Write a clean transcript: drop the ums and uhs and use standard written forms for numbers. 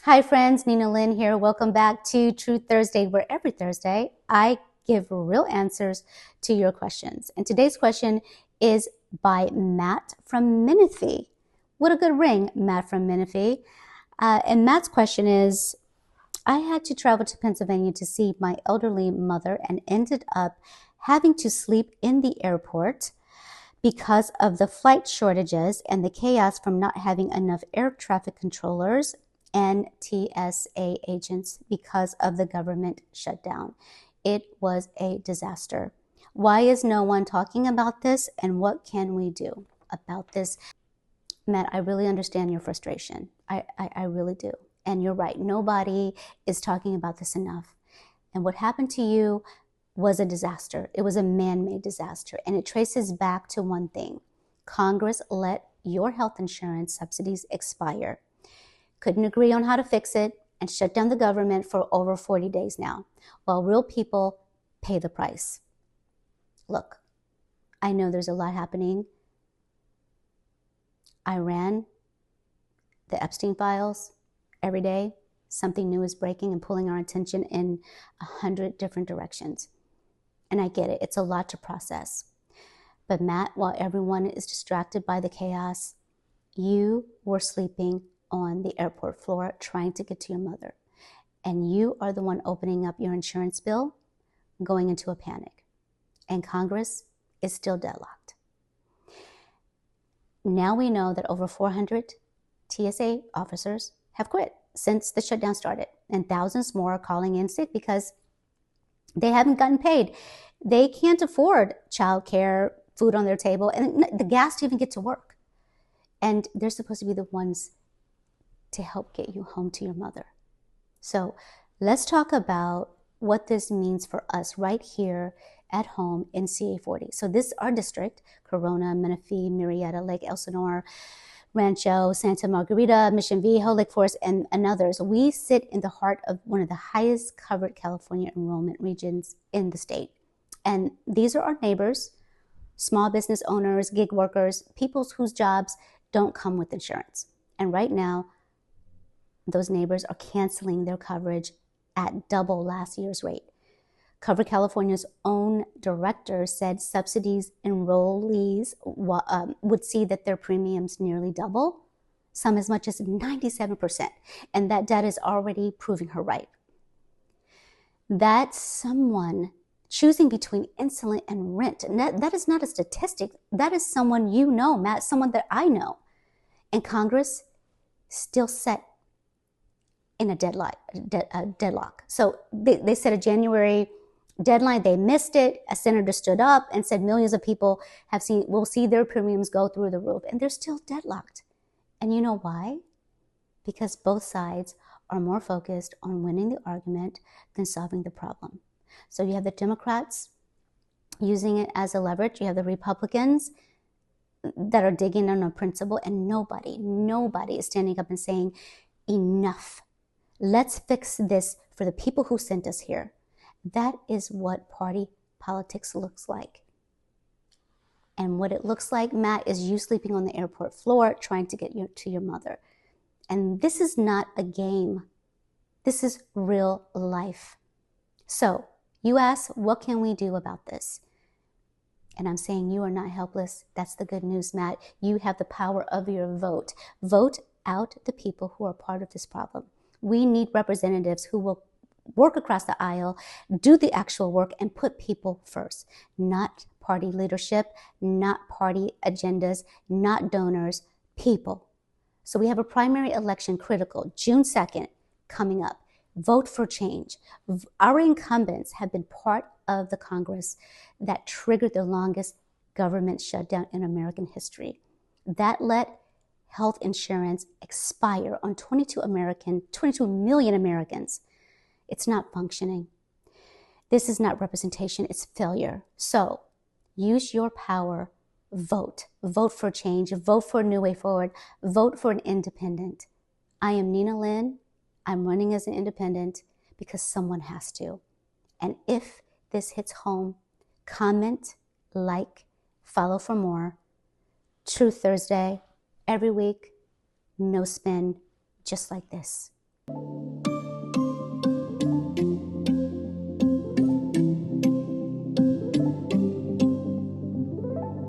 Hi friends, Nina Lynn here. Welcome back to Truth Thursday, where every Thursday I give real answers to your questions. And today's question is by Matt from Menifee. What a good ring, Matt from Menifee. And Matt's question is, I had to travel to Pennsylvania to see my elderly mother and ended up having to sleep in the airport because of the flight shortages and the chaos from not having enough air traffic controllers and TSA agents because of the government shutdown. It was a disaster. Why is no one talking about this, and what can we do about this? Matt, I really understand your frustration. I really do. And you're right. Nobody is talking about this enough. And what happened to you was a disaster. It was a man-made disaster. And it traces back to one thing. Congress let your health insurance subsidies expire. Couldn't agree on how to fix it and shut down the government for over 40 days now, while real people pay the price. Look, I know there's a lot happening. Iran, the Epstein files, every day something new is breaking and pulling our attention in 100 different directions. And I get it, it's a lot to process. But Matt, while everyone is distracted by the chaos, you were sleeping on the airport floor trying to get to your mother. And you are the one opening up your insurance bill, going into a panic. And Congress is still deadlocked. Now we know that over 400 TSA officers have quit since the shutdown started, and thousands more are calling in sick because they haven't gotten paid. They can't afford childcare, food on their table, and the gas to even get to work. And they're supposed to be the ones to help get you home to your mother. So let's talk about what this means for us right here at home in CA40. So this is our district: Corona, Menifee, Murrieta, Lake Elsinore, Rancho, Santa Margarita, Mission Viejo, Lake Forest, and others. We sit in the heart of one of the highest covered California enrollment regions in the state. And these are our neighbors, small business owners, gig workers, people whose jobs don't come with insurance. And right now, those neighbors are canceling their coverage at double last year's rate. Cover California's own director said subsidies enrollees would see that their premiums nearly double, some as much as 97%. And that data is already proving her right. That's someone choosing between insulin and rent. And that is not a statistic. That is someone you know, Matt, someone that I know. And Congress still set in a deadlock. So they set a January deadline. They missed it. A senator stood up and said millions of people will see their premiums go through the roof, and they're still deadlocked. And you know why? Because both sides are more focused on winning the argument than solving the problem. So you have the Democrats using it as a leverage. You have the Republicans that are digging on a principle, and nobody is standing up and saying, enough. Let's fix this for the people who sent us here. That is what party politics looks like. And what it looks like, Matt, is you sleeping on the airport floor trying to get to your mother. And this is not a game. This is real life. So you ask, what can we do about this? And I'm saying you are not helpless. That's the good news, Matt. You have the power of your vote. Vote out the people who are part of this problem. We need representatives who will work across the aisle, do the actual work, and put people first. Not party leadership, not party agendas, not donors, people. So we have a primary election critical, June 2nd, coming up. Vote for change. Our incumbents have been part of the Congress that triggered the longest government shutdown in American history. That let health insurance expire on 22 million Americans. It's not functioning. This is not representation, it's failure. So use your power, vote. Vote for change, vote for a new way forward, vote for an independent. I am Nina Lynn. I'm running as an independent because someone has to. And if this hits home, comment, like, follow for more. Truth Thursday, every week, no spin, just like this.